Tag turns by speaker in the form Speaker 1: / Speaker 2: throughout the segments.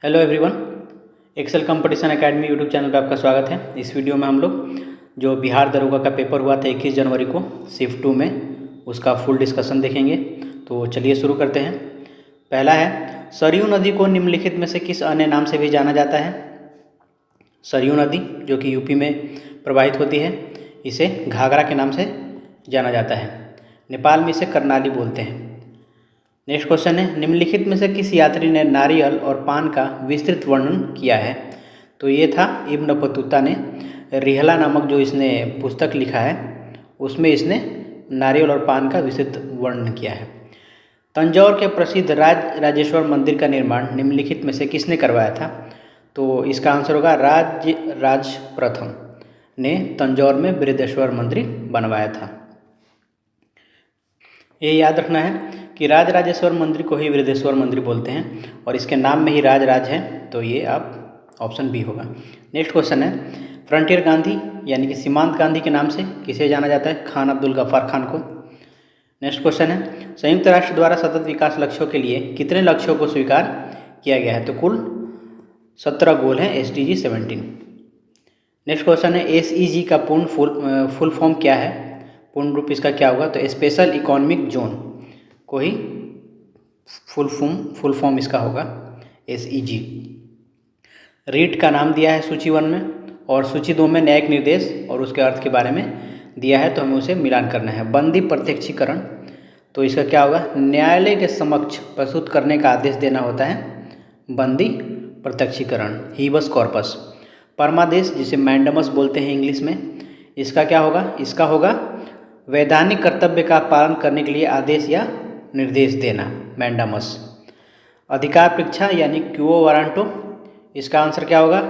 Speaker 1: Hello everyone, Excel Competition Academy YouTube channel पर आपका स्वागत है। इस वीडियो में हम लोग जो बिहार दरोगा का पेपर हुआ था 21 जनवरी को शिफ्ट 2 में, उसका फुल डिस्कशन देखेंगे। तो चलिए शुरू करते हैं। पहला है, सरयू नदी को निम्नलिखित में से किस अन्य नाम से भी जाना जाता है। सरयू नदी जो कि यूपी में प्रवाहित होती है, इसे घाघरा के नाम से जाना जाता है। नेपाल में इसे करनाली बोलते हैं। नेक्स्ट क्वेश्चन है, निम्नलिखित में से किस यात्री ने नारियल और पान का विस्तृत वर्णन किया है। तो ये था इब्न बतूता ने। रिहला नामक जो इसने पुस्तक लिखा है उसमें इसने नारियल और पान का विस्तृत वर्णन किया है। तंजौर के प्रसिद्ध राजेश्वर मंदिर का निर्माण निम्नलिखित में से किसने करवाया था। तो इसका आंसर होगा राज प्रथम ने तंजौर में बृहदेश्वर मंदिर बनवाया था। ये याद रखना है कि राजराजेश्वर मंदिर को ही बृहदेश्वर मंदिर बोलते हैं और इसके नाम में ही राज है, तो ये आप ऑप्शन बी होगा। नेक्स्ट क्वेश्चन है, फ्रंटियर गांधी यानी कि सीमांत गांधी के नाम से किसे जाना जाता है। खान अब्दुल गफ्फार खान को। नेक्स्ट क्वेश्चन है, संयुक्त राष्ट्र द्वारा सतत विकास लक्ष्यों के लिए कितने लक्ष्यों को स्वीकार किया गया है। तो कुल 17 गोल हैं SDG 17। नेक्स्ट क्वेश्चन है, SEG का फुल फॉर्म क्या है, पूर्ण रूप इसका क्या होगा। तो स्पेशल इकोनॉमिक जोन को ही फुल फॉर्म इसका होगा SEG। रीट का नाम दिया है सूची 1 में और सूची 2 में न्यायिक निर्देश और उसके अर्थ के बारे में दिया है, तो हमें उसे मिलान करना है। बंदी प्रत्यक्षीकरण, तो इसका क्या होगा, न्यायालय के समक्ष प्रस्तुत करने का आदेश देना होता है बंदी प्रत्यक्षीकरण, हीबस कॉर्पस। परमादेश जिसे मैंडमस बोलते हैं इंग्लिश में, इसका क्या होगा, इसका होगा वैधानिक कर्तव्य का पालन करने के लिए आदेश या निर्देश देना, मैंडामस। अधिकार परीक्षा यानी क्यूओ वारंटो, इसका आंसर क्या होगा,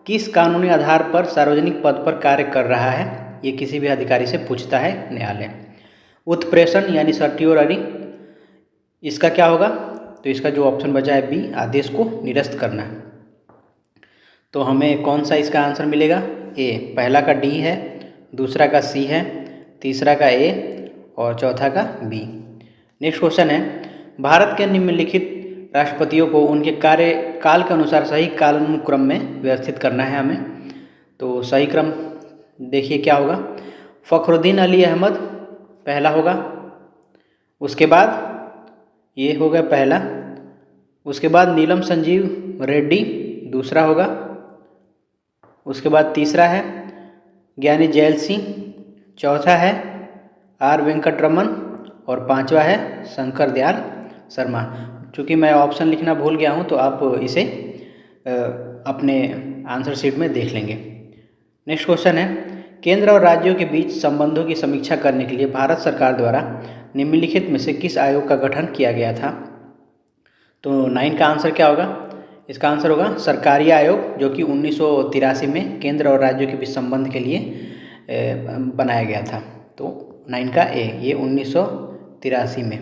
Speaker 1: किस कानूनी आधार पर सार्वजनिक पद पर कार्य कर रहा है, ये किसी भी अधिकारी से पूछता है न्यायालय। उत्प्रेषण यानी सर्टियोररी, इसका क्या होगा, तो इसका जो ऑप्शन बचा है बी, आदेश को निरस्त करना। तो हमें कौन सा इसका आंसर मिलेगा, ए। पहला का डी है, दूसरा का सी है, तीसरा का ए और चौथा का बी। नेक्स्ट क्वेश्चन है, भारत के निम्नलिखित राष्ट्रपतियों को उनके कार्यकाल के अनुसार सही कालानुक्रम में व्यवस्थित करना है हमें। तो सही क्रम देखिए क्या होगा, फ़खरुद्दीन अली अहमद पहला होगा, उसके बाद ये होगा पहला, उसके बाद नीलम संजीव रेड्डी दूसरा होगा, उसके बाद तीसरा है ज्ञानी जैल सिंह, चौथा है आर वेंकटरमन और पांचवा है शंकर दयाल शर्मा। चूँकि मैं ऑप्शन लिखना भूल गया हूँ तो आप इसे अपने आंसर शीट में देख लेंगे। नेक्स्ट क्वेश्चन है, केंद्र और राज्यों के बीच संबंधों की समीक्षा करने के लिए भारत सरकार द्वारा निम्नलिखित में से किस आयोग का गठन किया गया था। तो 9 का आंसर क्या होगा, इसका आंसर होगा सरकारी आयोग, जो कि 1983 में केंद्र और राज्यों के बीच संबंध के लिए बनाया गया था। तो 9 का ए, ये 1983 में।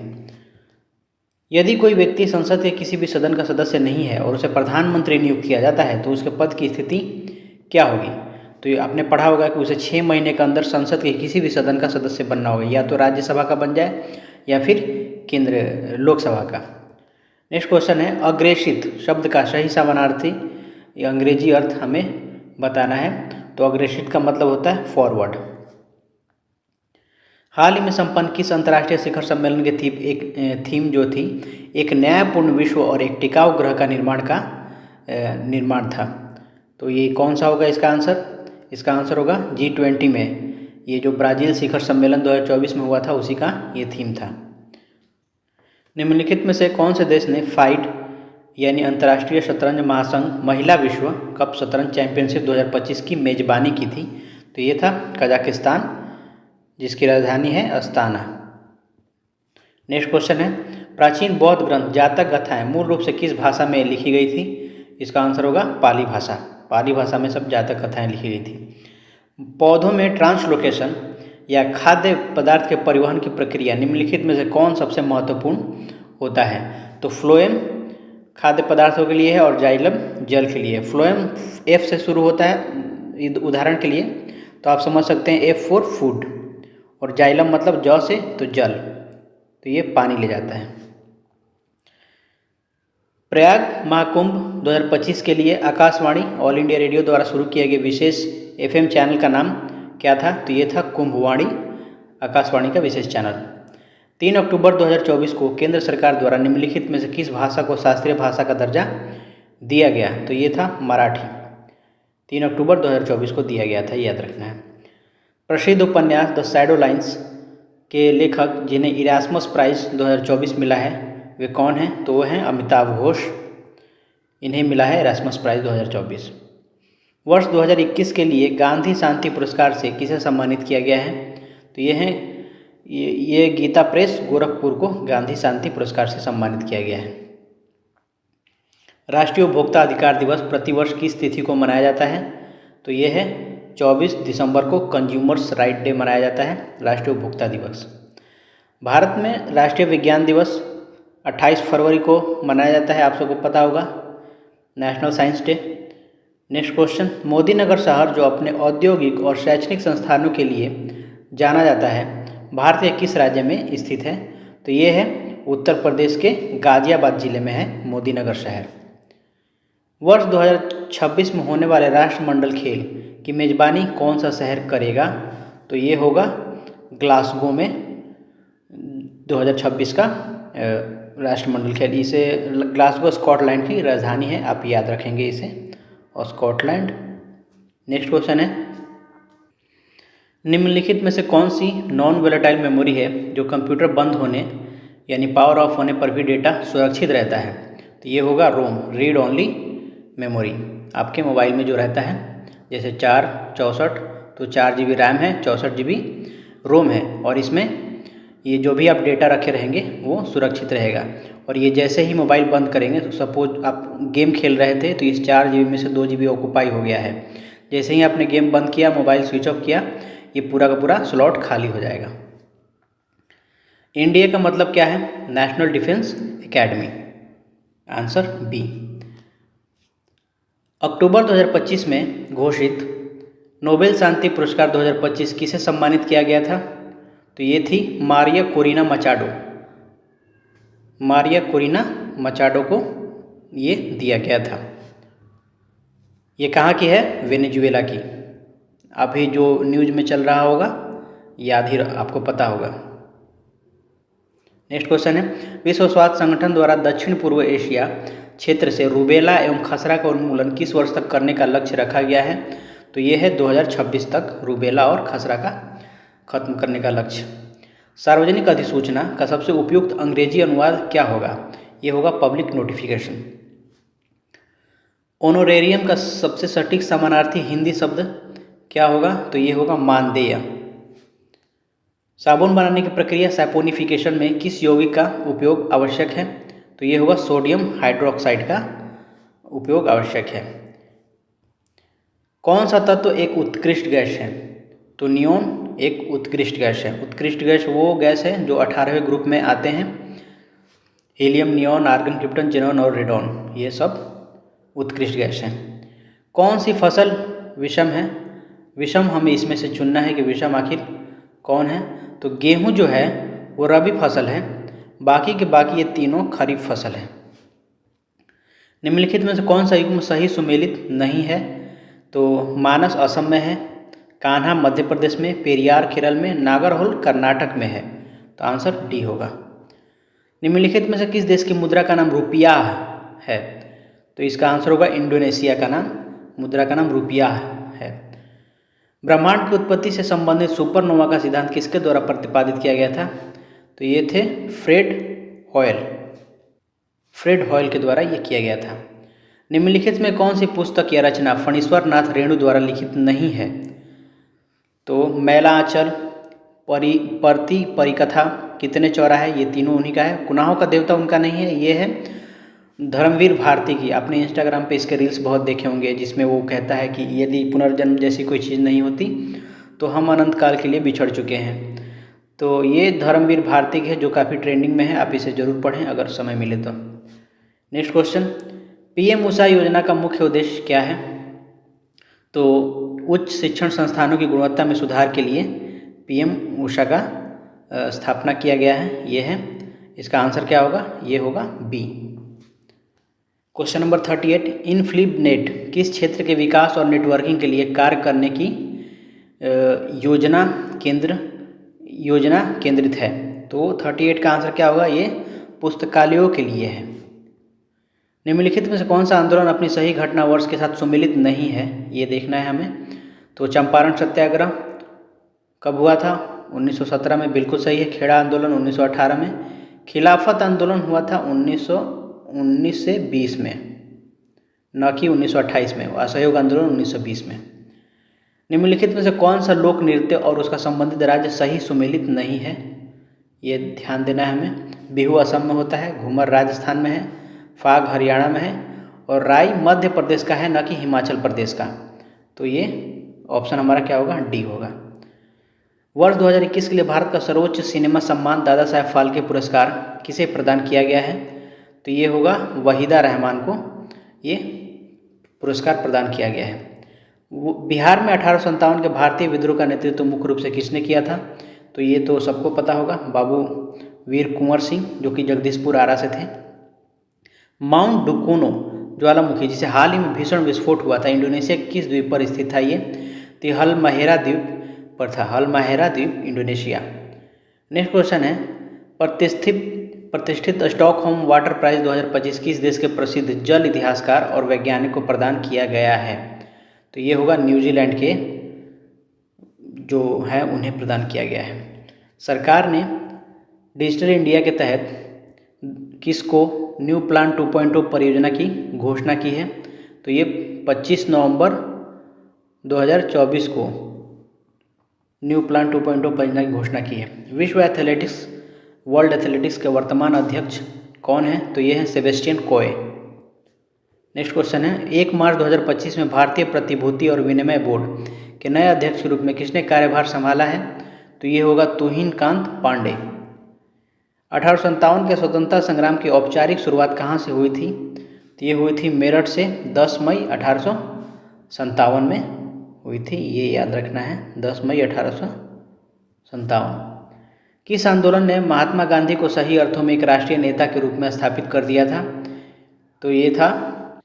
Speaker 1: यदि कोई व्यक्ति संसद के किसी भी सदन का सदस्य नहीं है और उसे प्रधानमंत्री नियुक्त किया जाता है तो उसके पद की स्थिति क्या होगी। तो ये आपने पढ़ा होगा कि उसे 6 महीने के अंदर संसद के किसी भी सदन का सदस्य बनना होगा, या तो राज्यसभा का बन जाए या फिर केंद्र लोकसभा का। नेक्स्ट क्वेश्चन है, अग्रेषित शब्द का सही समानार्थी या अंग्रेजी अर्थ हमें बताना है। तो अग्रेषित का मतलब होता है फॉरवर्ड। हाल ही में संपन्न किस अंतर्राष्ट्रीय शिखर सम्मेलन के थीम जो थी, एक न्यायपूर्ण विश्व और एक टिकाऊ ग्रह का निर्माण था। तो ये कौन सा होगा इसका आंसर, इसका आंसर होगा G20 में, ये जो ब्राज़ील शिखर सम्मेलन 2024 में हुआ था उसी का ये थीम था। निम्नलिखित में से कौन से देश ने फाइड यानी अंतर्राष्ट्रीय शतरंज महासंघ महिला विश्व कप शतरंज चैंपियनशिप 2025 की मेजबानी की थी। तो ये था कजाकिस्तान, जिसकी राजधानी है अस्ताना। नेक्स्ट क्वेश्चन है, प्राचीन बौद्ध ग्रंथ जातक गाथाएं मूल रूप से किस भाषा में लिखी गई थी। इसका आंसर होगा पाली भाषा। पाली भाषा में सब जातक कथाएं लिखी गई थी। पौधों में ट्रांसलोकेशन या खाद्य पदार्थ के परिवहन की प्रक्रिया निम्नलिखित में से कौन सबसे महत्वपूर्ण होता है। तो फ्लोएम खाद्य पदार्थों के लिए है और जाइलम जल के लिए। फ्लोएम F से शुरू होता है, उदाहरण के लिए तो आप समझ सकते हैं F फॉर फूड, और जाइलम मतलब जौ से तो जल, तो ये पानी ले जाता है। प्रयाग महाकुंभ 2025 के लिए आकाशवाणी ऑल इंडिया रेडियो द्वारा शुरू किया गया विशेष एफएम चैनल का नाम क्या था? तो ये था कुंभवाणी, आकाशवाणी का विशेष चैनल। 3 अक्टूबर 2024 को केंद्र सरकार द्वारा निम्नलिखित में से किस भाषा को शास्त्रीय भाषा का दर्जा दिया गया? तो ये था मराठी। 3 अक्टूबर 2024 को दिया गया था, याद रखना है। प्रसिद्ध उपन्यास द शैडो लाइन्स के लेखक जिन्हें इरास्मस प्राइज़ 2024 मिला है वे कौन हैं? तो वो हैं अमिताभ घोष। इन्हें मिला है इरास्मस प्राइज़ 2024। वर्ष 2021 के लिए गांधी शांति पुरस्कार से किसे सम्मानित किया गया है? तो ये गीता प्रेस गोरखपुर को गांधी शांति पुरस्कार से सम्मानित किया गया है। राष्ट्रीय उपभोक्ता अधिकार दिवस प्रतिवर्ष किस तिथि को मनाया जाता है? तो ये है 24 दिसंबर को कंज्यूमर्स राइट डे मनाया जाता है, राष्ट्रीय उपभोक्ता दिवस। भारत में राष्ट्रीय विज्ञान दिवस 28 फरवरी को मनाया जाता है, आप सबको पता होगा, national science day. Next question, Modinagar शहर जो अपने औद्योगिक और शैक्षणिक संस्थानों के लिए जाना जाता है भारत के किस राज्य में स्थित है? तो ये है उत्तर प्रदेश के गाजियाबाद जिले में है मोदी नगर शहर। वर्ष 2026 में होने वाले राष्ट्रमंडल खेल की मेज़बानी कौन सा शहर करेगा? तो ये होगा ग्लासगो में 2026 का राष्ट्रमंडल खेल। इसे ग्लासगो स्कॉटलैंड की राजधानी है, आप याद रखेंगे इसे, और स्कॉटलैंड। नेक्स्ट क्वेश्चन है, निम्नलिखित में से कौन सी नॉन वोलेटाइल मेमोरी है जो कंप्यूटर बंद होने यानी पावर ऑफ होने पर भी डेटा सुरक्षित रहता है? तो ये होगा रोम, रीड ओनली मेमोरी। आपके मोबाइल में जो रहता है जैसे 464, तो 4 GB रैम है, 64 GB रोम है, और इसमें ये जो भी आप डेटा रखे रहेंगे वो सुरक्षित रहेगा। और ये जैसे ही मोबाइल बंद करेंगे, तो सपोज आप गेम खेल रहे थे तो इस 4 GB में से 2 GB ऑक्यूपाई हो गया है, जैसे ही आपने गेम बंद किया, मोबाइल स्विच ऑफ किया, ये पूरा का पूरा स्लॉट खाली हो जाएगा। एनडीए का मतलब क्या है? National defence academy, answer B. अक्टूबर 2025 में घोषित नोबेल शांति पुरस्कार 2025 किसे सम्मानित किया गया था? तो ये थी Maria Corina Machado. Maria Corina Machado को ये दिया गया था। ये कहाँ की है? वेनेजुएला की। अभी जो न्यूज़ में चल रहा होगा, याद ही आपको पता होगा। नेक्स्ट क्वेश्चन है, विश्व स्वास्थ्य संगठन द्वारा दक्षिण पूर्व एशिया क्षेत्र से रूबेला एवं खसरा का उन्मूलन किस वर्ष तक करने का लक्ष्य रखा गया है? तो ये है 2026 तक रूबेला और खसरा का खत्म करने का लक्ष्य। सार्वजनिक अधिसूचना का सबसे उपयुक्त अंग्रेजी अनुवाद क्या होगा? ये होगा पब्लिक नोटिफिकेशन। ऑनोरेरियम का सबसे सटीक समानार्थी हिंदी शब्द क्या होगा? तो ये होगा मानदेय। साबुन बनाने की प्रक्रिया सैपोनिफिकेशन में किस यौगिक का उपयोग आवश्यक है? तो ये होगा सोडियम हाइड्रोक्साइड का उपयोग आवश्यक है। कौन सा तत्व एक उत्कृष्ट गैस है? तो नियोन एक उत्कृष्ट गैस है। उत्कृष्ट गैस वो गैस है जो 18वें ग्रुप में आते हैं, helium, neon, argon, krypton, xenon और रेडॉन, ये सब उत्कृष्ट गैस हैं। कौन सी फसल विषम है? विषम हमें इसमें से चुनना है कि विषम आखिर कौन है। तो गेहूं जो है वो रबी फसल है, बाकी के बाकी ये तीनों खरीफ फसल है। निम्नलिखित में से कौन सा युग्म सही सुमेलित नहीं है? तो मानस असम में है, कान्हा मध्य प्रदेश में, पेरियार केरल में, नागरहोल कर्नाटक में है। तो आंसर डी होगा। निम्नलिखित में से किस देश की मुद्रा का नाम रुपया है? तो इसका आंसर होगा इंडोनेशिया का नाम, मुद्रा का नाम रुपया है। ब्रह्मांड की उत्पत्ति से संबंधित सुपरनोवा का सिद्धांत किसके द्वारा प्रतिपादित किया गया था? तो ये थे फ्रेड हॉयल के द्वारा ये किया गया था। निम्नलिखित में कौन सी पुस्तक या रचना फणीश्वर नाथ रेणु द्वारा लिखित नहीं है? तो मैला आंचल, परती परिकथा, कितने चौराहे, ये तीनों उन्हीं का है। गुनाहों का देवता उनका नहीं है, ये है धर्मवीर भारती की। आपने इंस्टाग्राम पे इसके रील्स बहुत देखे होंगे, जिसमें वो कहता है कि यदि पुनर्जन्म जैसी कोई चीज़ नहीं होती तो हम अनंत काल के लिए बिछड़ चुके हैं। तो ये धर्मवीर भारती की है जो काफ़ी ट्रेंडिंग में है, आप इसे ज़रूर पढ़ें अगर समय मिले तो। नेक्स्ट क्वेश्चन, पीएम उषा योजना का मुख्य उद्देश्य क्या है? तो उच्च शिक्षण संस्थानों की गुणवत्ता में सुधार के लिए पीएम उषा का स्थापना किया गया है, ये है। इसका आंसर क्या होगा? ये होगा बी। क्वेश्चन नंबर 38, इनफ्लिबनेट किस क्षेत्र के विकास और नेटवर्किंग के लिए कार्य करने की योजना केंद्रित है? तो 38 का आंसर क्या होगा? ये पुस्तकालयों के लिए है। निम्नलिखित में से कौन सा आंदोलन अपनी सही घटना वर्ष के साथ सम्मिलित नहीं है? ये देखना है हमें। तो चंपारण सत्याग्रह कब हुआ था? 1917 में, बिल्कुल सही है। खेड़ा आंदोलन 1918 में। खिलाफत आंदोलन हुआ था 1919 से 20 में, न कि 1928 में। असहयोग आंदोलन 1920 में। निम्नलिखित में से कौन सा लोक नृत्य और उसका संबंधित राज्य सही सुमेलित नहीं है? ये ध्यान देना है हमें। बिहू असम में होता है, घूमर राजस्थान में है, फाग हरियाणा में है और राई मध्य प्रदेश का है, न कि हिमाचल प्रदेश का। तो ये ऑप्शन हमारा क्या होगा? डी होगा। वर्ष 2021 के लिए भारत का सर्वोच्च सिनेमा सम्मान दादा साहेब फाल्के पुरस्कार किसे प्रदान किया गया है? तो ये होगा वहीदा रहमान को ये पुरस्कार प्रदान किया गया है। बिहार में 1857 के भारतीय विद्रोह का नेतृत्व मुख्य रूप से किसने किया था? तो ये तो सबको पता होगा, बाबू वीर कुंवर सिंह, जो कि जगदीशपुर आरा से थे। माउंट डुकोनो ज्वालामुखी, जिसे हाल ही में भीषण विस्फोट हुआ था, इंडोनेशिया के किस द्वीप पर स्थित था ये? तो हलमहेरा द्वीप पर था, हलमहेरा द्वीप इंडोनेशिया। नेक्स्ट क्वेश्चन है, प्रतिष्ठित स्टॉकहोम वाटर प्राइज 2025 किस देश के प्रसिद्ध जल इतिहासकार और वैज्ञानिक को प्रदान किया गया है? तो ये होगा न्यूजीलैंड के जो है उन्हें प्रदान किया गया है। सरकार ने डिजिटल इंडिया के तहत किसको न्यू प्लान 2.0 परियोजना की घोषणा की है? तो ये 25 नवंबर 2024 को न्यू प्लान 2.0 परियोजना की घोषणा की है। वर्ल्ड एथलेटिक्स के वर्तमान अध्यक्ष कौन है? तो ये है सेबेस्टियन कोए। नेक्स्ट क्वेश्चन है, 1 मार्च 2025 में भारतीय प्रतिभूति और विनिमय बोर्ड के नए अध्यक्ष के रूप में किसने कार्यभार संभाला है? तो ये होगा तुहिन कांत पांडे। 1857 के स्वतंत्रता संग्राम की औपचारिक शुरुआत कहाँ से हुई थी? तो ये हुई थी मेरठ से 10 मई 1857 में हुई थी। ये याद रखना है, 10 मई 1857। किस आंदोलन ने महात्मा गांधी को सही अर्थों में एक राष्ट्रीय नेता के रूप में स्थापित कर दिया था? तो ये था,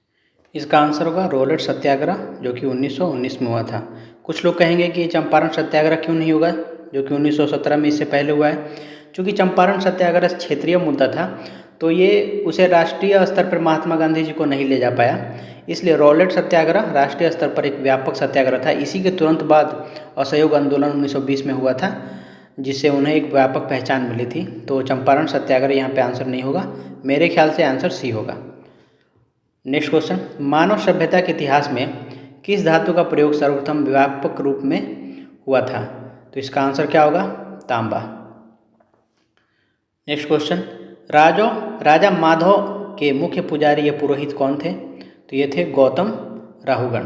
Speaker 1: इसका आंसर होगा रोलेट सत्याग्रह, जो कि 1919 में हुआ था। कुछ लोग कहेंगे कि चंपारण सत्याग्रह क्यों नहीं होगा, जो कि 1917 में इससे पहले हुआ है। चूँकि चंपारण सत्याग्रह क्षेत्रीय मुद्दा था, तो ये उसे राष्ट्रीय स्तर पर महात्मा गांधी जी को नहीं ले जा पाया, इसलिए रोलेट सत्याग्रह राष्ट्रीय स्तर पर एक व्यापक सत्याग्रह था। इसी के तुरंत बाद असहयोग आंदोलन 1920 में हुआ था, जिससे उन्हें एक व्यापक पहचान मिली थी। तो चंपारण सत्याग्रह यहाँ पे आंसर नहीं होगा, मेरे ख्याल से आंसर सी होगा। नेक्स्ट क्वेश्चन, मानव सभ्यता के इतिहास में किस धातु का प्रयोग सर्वप्रथम व्यापक रूप में हुआ था? तो इसका आंसर क्या होगा? तांबा। नेक्स्ट क्वेश्चन, राजा माधव के मुख्य पुजारी या पुरोहित कौन थे? तो ये थे गौतम राहुगण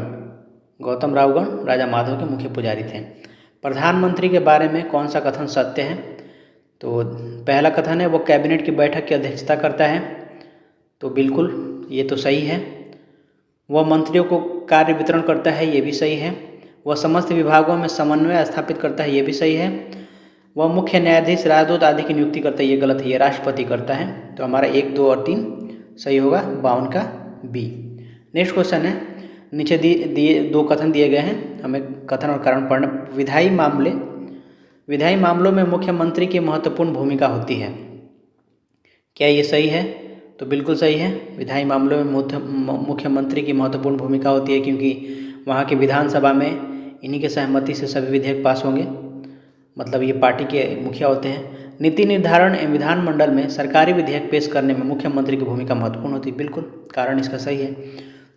Speaker 1: राजा माधव के मुख्य पुजारी थे। प्रधानमंत्री के बारे में कौन सा कथन सत्य है? तो पहला कथन है, वो कैबिनेट की बैठक की अध्यक्षता करता है। तो बिल्कुल ये तो सही है। वह मंत्रियों को कार्य वितरण करता है, ये भी सही है। वह समस्त विभागों में समन्वय स्थापित करता है, ये भी सही है। वह मुख्य न्यायाधीश, राजदूत आदि की नियुक्ति करता है, ये गलत है, ये राष्ट्रपति करता है। तो हमारा 1, 2 और 3 सही होगा, 52 का बी। नेक्स्ट क्वेश्चन है, नीचे दिए 2 कथन दिए गए हैं, हमें कथन और कारण पढ़ना। विधायी मामलों में मुख्यमंत्री की महत्वपूर्ण भूमिका होती है, क्या ये सही है? तो बिल्कुल सही है। विधायी मामलों में मुख्यमंत्री की महत्वपूर्ण भूमिका होती है, क्योंकि वहाँ के विधानसभा में इन्हीं के सहमति से सभी विधेयक पास होंगे, मतलब ये पार्टी के मुखिया होते हैं। नीति निर्धारण एवं विधानमंडल में सरकारी विधेयक पेश करने में मुख्यमंत्री की भूमिका महत्वपूर्ण होती है, बिल्कुल, कारण इसका सही है।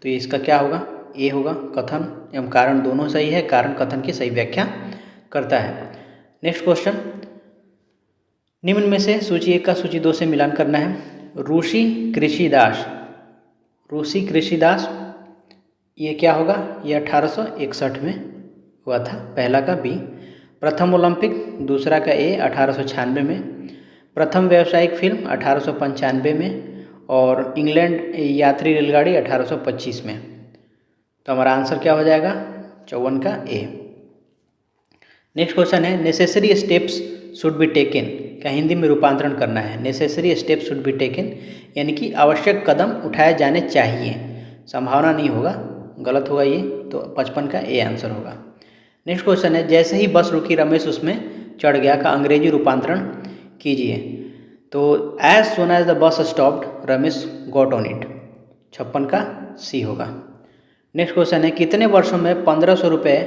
Speaker 1: तो इसका क्या होगा? ए होगा। कथन एवं कारण दोनों सही है, कारण कथन की सही व्याख्या करता है। नेक्स्ट क्वेश्चन, निम्न में से सूची 1 का सूची 2 से मिलान करना है। ऋषि कृषिदास ये क्या होगा? ये 1861 में हुआ था, पहला का बी। प्रथम ओलंपिक, दूसरा का ए 1896 में। प्रथम व्यावसायिक फिल्म 1895 में और इंग्लैंड यात्री रेलगाड़ी 1825 में। तो हमारा आंसर क्या हो जाएगा? 54 का ए। नेक्स्ट क्वेश्चन है, necessary steps should be taken का हिंदी में रूपांतरण करना है। Necessary step should be taken, यानी कि आवश्यक कदम उठाए जाने चाहिए, संभावना नहीं होगा, गलत होगा ये, तो 55 का ए आंसर होगा। नेक्स्ट क्वेश्चन है, जैसे ही बस रुकी रमेश उसमें चढ़ गया का अंग्रेजी रूपांतरण कीजिए। तो as soon as the bus stopped Ramesh got on it, 56 का सी होगा। नेक्स्ट क्वेश्चन है, कितने वर्षों में 1500 रुपये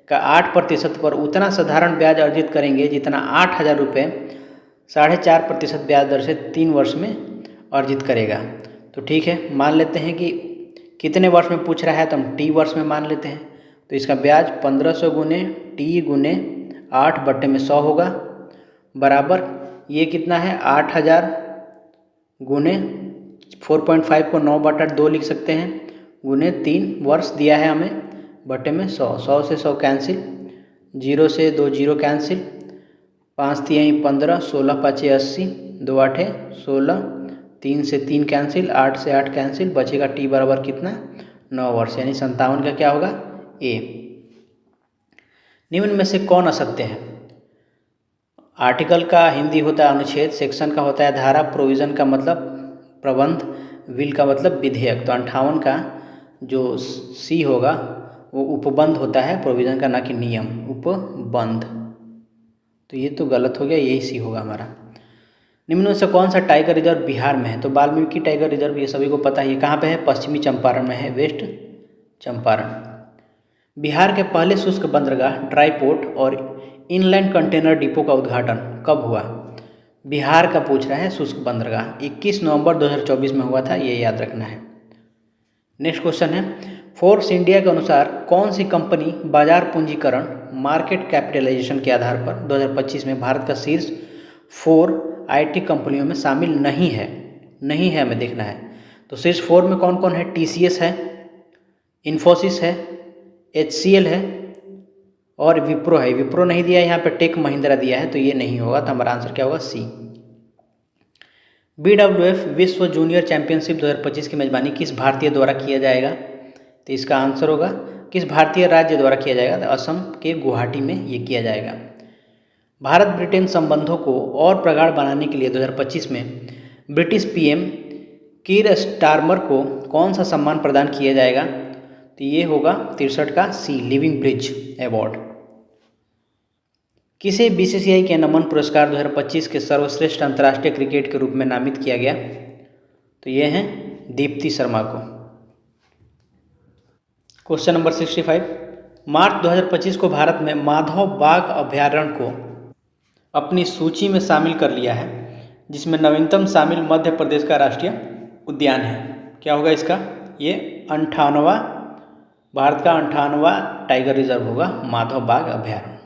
Speaker 1: का 8% पर उतना साधारण ब्याज अर्जित करेंगे जितना 8000 रुपये 4.5% ब्याज दर से 3 वर्ष में अर्जित करेगा। तो ठीक है, मान लेते हैं कि कितने वर्ष में पूछ रहा है, तो हम टी वर्ष में मान लेते हैं। तो इसका ब्याज 1500 गुने टी गुने 8/100 होगा, बराबर ये कितना है 8000 गुने 4.5 को 9/2 लिख सकते हैं, गुने 3 वर्ष दिया है हमें, बटे में 100, 100 से 100 कैंसिल, 0 से 2 0 कैंसिल, 5 3 15, 16 5 80, 2 8 16, 3 से 3 कैंसिल, 8 से 8 कैंसिल, बचेगा टी बराबर कितना 9 वर्ष, यानी 57 का क्या होगा ए। निम्न में से कौन असत्य है? आर्टिकल का हिंदी होता है अनुच्छेद, सेक्शन का होता है धारा, प्रोविज़न का मतलब प्रबंध, विल का मतलब विधेयक। तो 58 का जो सी होगा वो उपबंध होता है, प्रोविज़न का ना कि नियम, उपबंध। तो ये तो गलत हो गया, यही सी होगा हमारा। निम्न में से कौन सा टाइगर रिजर्व बिहार में है? तो वाल्मीकि टाइगर रिजर्व ये सभी को पता है, ये कहाँ पे है? पश्चिमी चंपारण में है, वेस्ट चंपारण। बिहार के पहले शुष्क बंदरगाह, ड्राई पोर्ट और इनलैंड कंटेनर डिपो का उद्घाटन कब हुआ? बिहार का पूछ रहा है शुष्क बंदरगाह, 21 नवंबर 2024 में हुआ था, ये याद रखना है। नेक्स्ट क्वेश्चन है, फोर्ब्स इंडिया के अनुसार कौन सी कंपनी बाजार पूंजीकरण मार्केट कैपिटलाइजेशन के आधार पर 2025 में भारत का शीर्ष 4 आईटी कंपनियों में शामिल नहीं है? नहीं है, हमें देखना है। तो शीर्ष 4 में कौन कौन है? टीसीएस है, इन्फोसिस है, एचसीएल है और विप्रो है। विप्रो नहीं दिया यहाँ पे, टेक महिंद्रा दिया है, तो ये नहीं होगा। तो हमारा आंसर क्या होगा? सी। BWF विश्व जूनियर चैंपियनशिप 2025 की मेजबानी किस भारतीय द्वारा किया जाएगा? तो इसका आंसर होगा किस भारतीय राज्य द्वारा किया जाएगा? तो असम के गुवाहाटी में ये किया जाएगा। भारत ब्रिटेन संबंधों को और प्रगाढ़ बनाने के लिए 2025 में ब्रिटिश पीएम कीर स्टारमर को कौन सा सम्मान प्रदान किया जाएगा? तो ये होगा 63 का सी, लिविंग ब्रिज अवार्ड। किसे बीसीसीआई के नमन पुरस्कार 2025 के सर्वश्रेष्ठ अंतर्राष्ट्रीय क्रिकेट के रूप में नामित किया गया? तो ये हैं दीप्ति शर्मा को। क्वेश्चन नंबर 65, मार्च 2025 को भारत में माधव बाघ अभयारण्य को अपनी सूची में शामिल कर लिया है, जिसमें नवीनतम शामिल मध्य प्रदेश का राष्ट्रीय उद्यान है। क्या होगा इसका? ये 58वां, भारत का 58वां टाइगर रिजर्व होगा माधव बाघ अभयारण्य।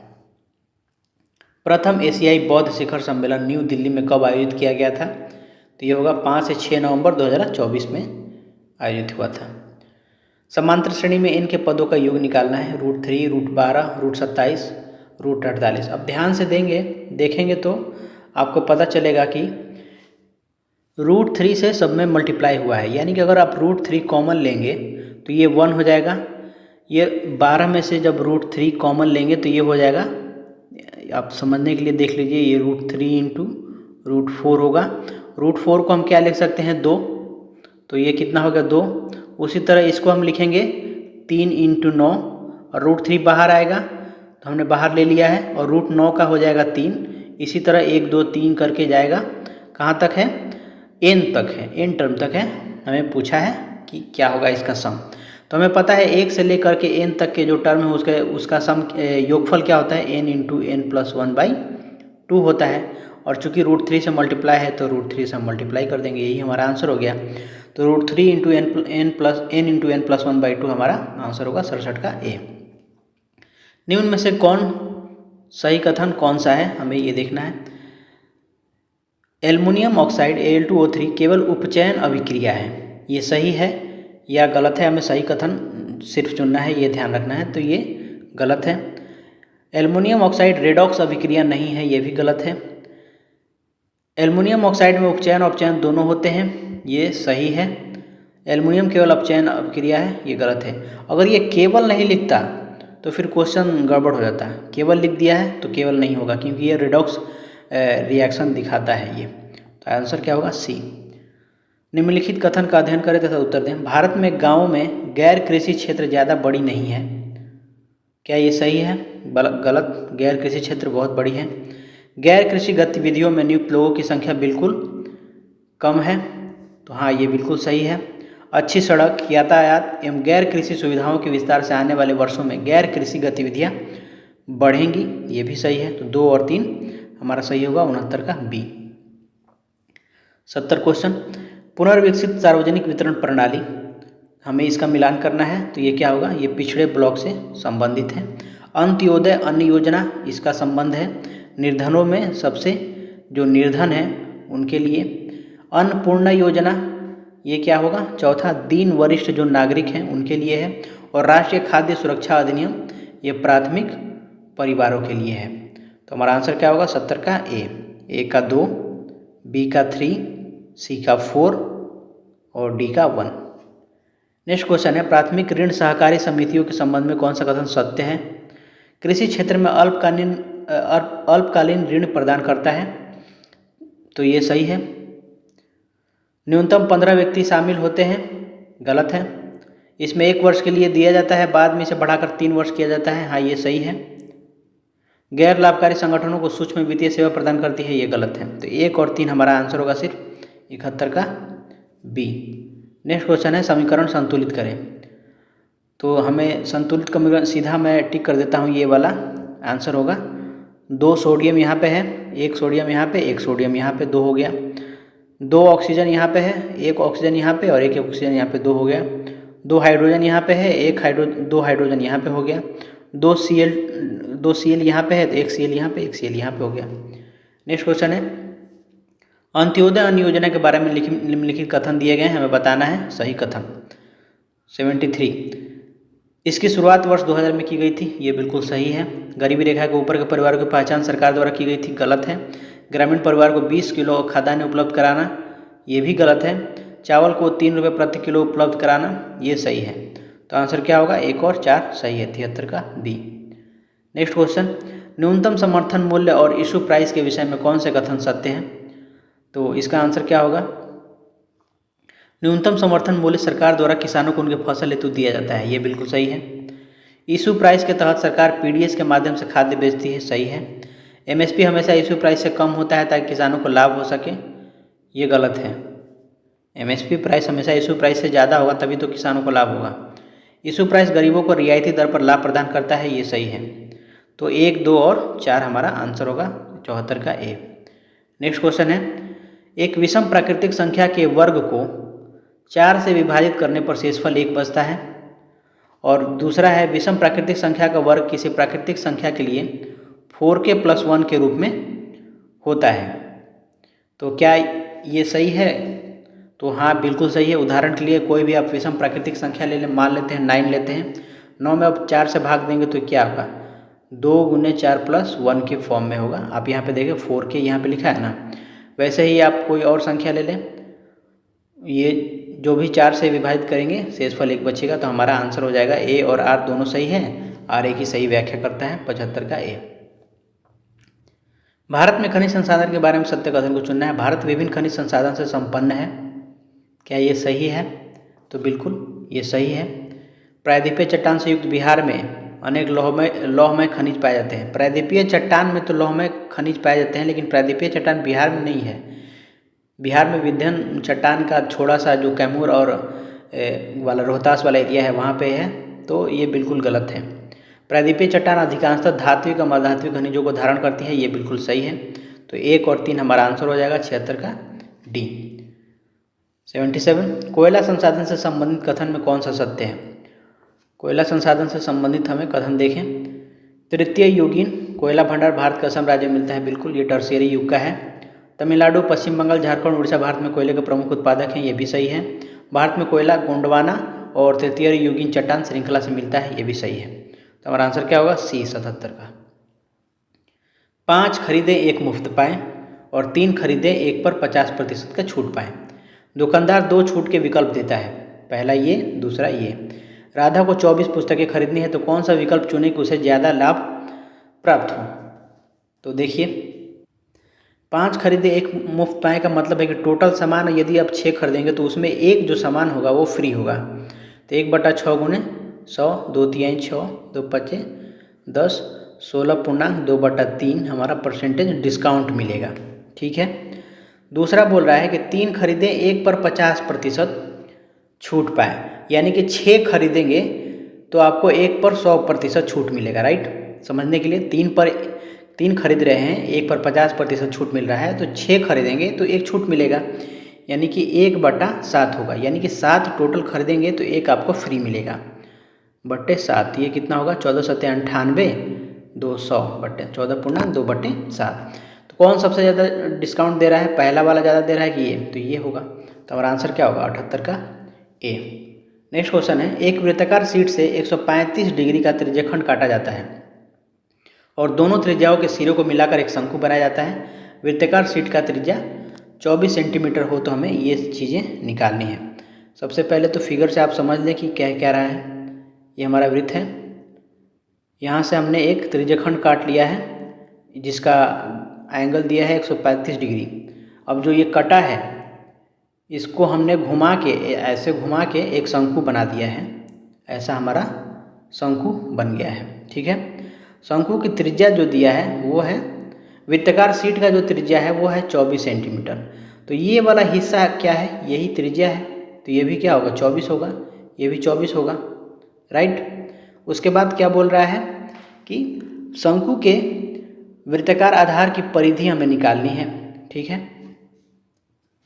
Speaker 1: प्रथम एशियाई बौद्ध शिखर सम्मेलन न्यू दिल्ली में कब आयोजित किया गया था? तो ये होगा 5 से 6 नवंबर 2024 में आयोजित हुआ था। समांतर श्रेणी में इनके पदों का योग निकालना है, √3, √12, √27, √48। अब ध्यान से देखेंगे तो आपको पता चलेगा कि √3 से सब में मल्टीप्लाई हुआ है, यानी कि अगर आप √3 कॉमन लेंगे तो ये 1 हो जाएगा। ये 12 में से जब √3 कॉमन लेंगे तो ये हो जाएगा, आप समझने के लिए देख लीजिए, ये √3 इंटू √4 होगा। √4 को हम क्या लिख सकते हैं? 2, तो ये कितना होगा? 2। उसी तरह इसको हम लिखेंगे 3 इंटू 9 और √3 बाहर आएगा, तो हमने बाहर ले लिया है, और √9 का हो जाएगा 3। इसी तरह 1 2 3 करके जाएगा, कहाँ तक है? n तक है, n टर्म तक है। हमें पूछा है कि क्या होगा इसका सम, तो हमें पता है 1 से लेकर के n तक के जो टर्म है उसका सम योगफल क्या होता है? n इंटू n+1/2 होता है, और चूंकि √3 से मल्टीप्लाई है तो √3 से हम मल्टीप्लाई कर देंगे, यही हमारा आंसर हो गया। तो √3 इंटू n इंटू n+1/2 हमारा आंसर होगा 67 का ए। निम्न में से कौन सही कथन कौन सा है, हमें ये देखना है। एल्युमिनियम ऑक्साइड Al2O3 केवल उपचयन अभिक्रिया है, ये सही है या गलत है? हमें सही कथन सिर्फ चुनना है, ये ध्यान रखना है। तो ये गलत है। एल्युमिनियम ऑक्साइड रेडॉक्स अभिक्रिया नहीं है, ये भी गलत है। एल्युमिनियम ऑक्साइड में उपचयन और अपचयन दोनों होते हैं, ये सही है। एल्युमिनियम केवल अपचयन अभिक्रिया है, ये गलत है। अगर ये केवल नहीं लिखता तो फिर क्वेश्चन गड़बड़ हो जाता है। केवल लिख दिया है तो केवल नहीं होगा, क्योंकि ये रेडॉक्स रिएक्शन दिखाता है ये। तो आंसर क्या होगा? सी। निम्नलिखित कथन का अध्ययन करें तथा उत्तर दें। भारत में गाँव में गैर कृषि क्षेत्र ज़्यादा बड़ी नहीं है। क्या ये सही है? गलत। गैर कृषि क्षेत्र बहुत बड़ी है। गैर कृषि गतिविधियों में नियुक्त लोगों की संख्या बिल्कुल कम है। तो हाँ, ये बिल्कुल सही है। अच्छी सड़क, यातायात एवं गैर कृषि सुविधाओं के विस्तार से आने वाले वर्षों में गैर कृषि गतिविधियाँ बढ़ेंगी। ये भी सही है। तो 2 और 3 हमारा सही होगा 69 का बी। 70 क्वेश्चन, पुनर्विकसित सार्वजनिक वितरण प्रणाली, हमें इसका मिलान करना है। तो ये क्या होगा? ये पिछड़े ब्लॉक से संबंधित है। अंत्योदय अन्न योजना, इसका संबंध है निर्धनों में, सबसे जो निर्धन है उनके लिए। अन्नपूर्णा योजना, ये क्या होगा? चौथा, दीन वरिष्ठ जो नागरिक हैं उनके लिए है। और राष्ट्रीय खाद्य सुरक्षा अधिनियम, ये प्राथमिक परिवारों के लिए है। तो हमारा आंसर क्या होगा? 70 का ए का 2, बी का 3, सी का 4 और डी का 1। नेक्स्ट क्वेश्चन है, प्राथमिक ऋण सहकारी समितियों के संबंध में कौन सा कथन सत्य है? कृषि क्षेत्र में अल्पकालीन ऋण प्रदान करता है। तो ये सही है। न्यूनतम 15 व्यक्ति शामिल होते हैं। गलत है। इसमें 1 वर्ष के लिए दिया जाता है, बाद में इसे बढ़ाकर 3 वर्ष किया जाता है। हाँ, ये सही है। गैर लाभकारी संगठनों को सूक्ष्म वित्तीय सेवा प्रदान करती है। ये गलत है। तो 1 और 3 हमारा आंसर होगा सिर्फ 71 का बी। नेक्स्ट क्वेश्चन है, समीकरण संतुलित करें। तो हमें संतुलित समीकरण सीधा मैं टिक कर देता हूँ। ये वाला आंसर होगा 2 सोडियम यहाँ पे है, 1 सोडियम यहाँ पे, 1 सोडियम यहाँ पे, 2 हो गया। 2 ऑक्सीजन यहाँ पे है, 1 ऑक्सीजन यहाँ पे और 1 ऑक्सीजन यहाँ पे, 2 हो गया। 2 हाइड्रोजन यहाँ पे है, 2 हाइड्रोजन यहाँ पे हो गया। 2 Cl यहाँ पे है, तो 1 Cl यहाँ पे, 1 Cl यहाँ पे हो गया। नेक्स्ट क्वेश्चन है, अंत्योदय अन्न योजना के बारे में निम्नलिखित कथन दिए गए हैं, हमें बताना है सही कथन। 73, इसकी शुरुआत वर्ष 2000 में की गई थी। ये बिल्कुल सही है। गरीबी रेखा के ऊपर के परिवारों की पहचान सरकार द्वारा की गई थी। गलत है। ग्रामीण परिवार को 20 किलो खाद्यान्न उपलब्ध कराना, ये भी गलत है। चावल को 3 रुपये प्रति किलो उपलब्ध कराना, ये सही है। तो आंसर क्या होगा? 1 और 4 सही है। 73 का बी। नेक्स्ट क्वेश्चन, न्यूनतम समर्थन मूल्य और इशू प्राइस के विषय में कौन से कथन सत्य हैं? तो इसका आंसर क्या होगा? न्यूनतम समर्थन मूल्य सरकार द्वारा किसानों को उनके फसल हेतु दिया जाता है। ये बिल्कुल सही है। इशू प्राइस के तहत सरकार पीडीएस के माध्यम से खाद्य बेचती है। सही है। एमएसपी हमेशा इशू प्राइस से कम होता है ताकि किसानों को लाभ हो सके। ये गलत है। एमएसपी प्राइस हमेशा इशू प्राइस से ज़्यादा होगा, तभी तो किसानों को लाभ होगा। इशू प्राइस गरीबों को रियायती दर पर लाभ प्रदान करता है। ये सही है। तो 1, 2 और 4 हमारा आंसर होगा 74 का ए। नेक्स्ट क्वेश्चन है, एक विषम प्राकृतिक संख्या के वर्ग को 4 से विभाजित करने पर शेषफल 1 बचता है। और दूसरा है, विषम प्राकृतिक संख्या का वर्ग किसी प्राकृतिक संख्या के लिए 4k+1 के रूप में होता है। तो क्या ये सही है? तो हाँ, बिल्कुल सही है। उदाहरण के लिए कोई भी आप विषम प्राकृतिक संख्या ले लें, मान लेते हैं 9 लेते हैं। 9 में अब 4 से भाग देंगे तो क्या होगा? 2 × 4+1 के फॉर्म में होगा। आप यहाँ पे देखें 4k यहाँ पे लिखा है ना। वैसे ही आप कोई और संख्या ले लें, ये जो भी 4 से विभाजित करेंगे शेषफल 1 बचेगा। तो हमारा आंसर हो जाएगा ए और आर दोनों सही है। आर ए की सही व्याख्या करता है 75 का ए। भारत में खनिज संसाधन के बारे में सत्य कथन को चुनना है। भारत विभिन्न खनिज संसाधन से संपन्न है। क्या ये सही है? तो बिल्कुल ये सही है। प्रायद्वीपीय चट्टान से युक्त बिहार में अनेक लौहमय खनिज पाए जाते हैं। प्रायद्वीपीय चट्टान में तो लौहमय खनिज पाए जाते हैं, लेकिन प्रायद्वीपीय चट्टान बिहार में नहीं है। बिहार में विंध्य चट्टान का थोड़ा सा जो कैमूर और वाला रोहतास वाला एरिया है वहाँ पे है। तो ये बिल्कुल गलत है। प्रायद्वीपीय चट्टान अधिकांशतः धात्विक और अधात्विक खनिजों को धारण करती है। ये बिल्कुल सही है। तो 1 और 3 हमारा आंसर हो जाएगा 76 का डी। 77, कोयला संसाधन से संबंधित कथन में कौन सा सत्य है? कोयला संसाधन से संबंधित हमें कथन देखें। तृतीय युगीन कोयला भंडार भारत के असम राज्य में मिलता है। बिल्कुल, ये टर्शियरी युग का है। तमिलनाडु, पश्चिम बंगाल, झारखंड, उड़ीसा भारत में कोयले के प्रमुख उत्पादक हैं। ये भी सही है। भारत में कोयला गोंडवाना और तृतीय युगीन चट्टान श्रृंखला से मिलता है। ये भी सही है। तो हमारा आंसर क्या होगा? सी 77 का। 5 खरीदे 1 मुफ्त पाएँ और 3 खरीदे 1 पर 50% का छूट पाएँ। दुकानदार 2 छूट के विकल्प देता है। पहला ये, दूसरा ये। राधा को 24 पुस्तकें खरीदनी है, तो कौन सा विकल्प चुने कि उसे ज़्यादा लाभ प्राप्त हो? तो देखिए, 5 खरीदे एक मुफ्त पाए का मतलब है कि टोटल सामान यदि आप 6 खरीदेंगे तो उसमें एक जो सामान होगा वो फ्री होगा। तो 1/6 गुने 100, 2 तिहाई 6, 2 पचे 10, 16.2/3 हमारा परसेंटेज डिस्काउंट मिलेगा। ठीक है। दूसरा बोल रहा है कि 3 खरीदे 1 पर 50% छूट पाए, यानी कि 6 खरीदेंगे तो आपको 1 पर 100% छूट मिलेगा। राइट, समझने के लिए 3 खरीद रहे हैं, 1 पर 50% छूट मिल रहा है, तो 6 खरीदेंगे तो 1 छूट मिलेगा, यानी कि 1/7 होगा, यानी कि 7 टोटल खरीदेंगे तो 1 आपको फ्री मिलेगा बट्टे 7। ये कितना होगा 14×7 = 200 बट्टे 14.2/7। तो कौन सबसे ज़्यादा डिस्काउंट दे रहा है? पहला वाला ज़्यादा दे रहा है कि ये? तो ये होगा। तो हमारा आंसर क्या होगा? 78 का ए। नेक्स्ट क्वेश्चन है, एक वृत्ताकार शीट से 135 डिग्री का त्रिज्यखंड काटा जाता है और दोनों त्रिज्याओं के सिरों को मिलाकर एक शंकु बनाया जाता है। वृत्ताकार शीट का त्रिज्या 24 सेंटीमीटर हो तो हमें ये चीज़ें निकालनी है। सबसे पहले तो फिगर से आप समझ लें कि क्या क्या रहा है। ये हमारा वृत्त है, यहाँ से हमने एक त्रिज्यखंड काट लिया है जिसका एंगल दिया है 135 डिग्री। अब जो ये कटा है इसको हमने घुमा के, ऐसे घुमा के एक शंकु बना दिया है। ऐसा हमारा शंकु बन गया है। ठीक है। शंकु की त्रिज्या जो दिया है वो है, वृत्ताकार शीट का जो त्रिज्या है वो है 24 सेंटीमीटर। तो ये वाला हिस्सा क्या है? यही त्रिज्या है, तो ये भी क्या होगा? 24 होगा, ये भी 24 होगा। राइट। उसके बाद क्या बोल रहा है कि शंकु के वृत्ताकार आधार की परिधि हमें निकालनी है। ठीक है।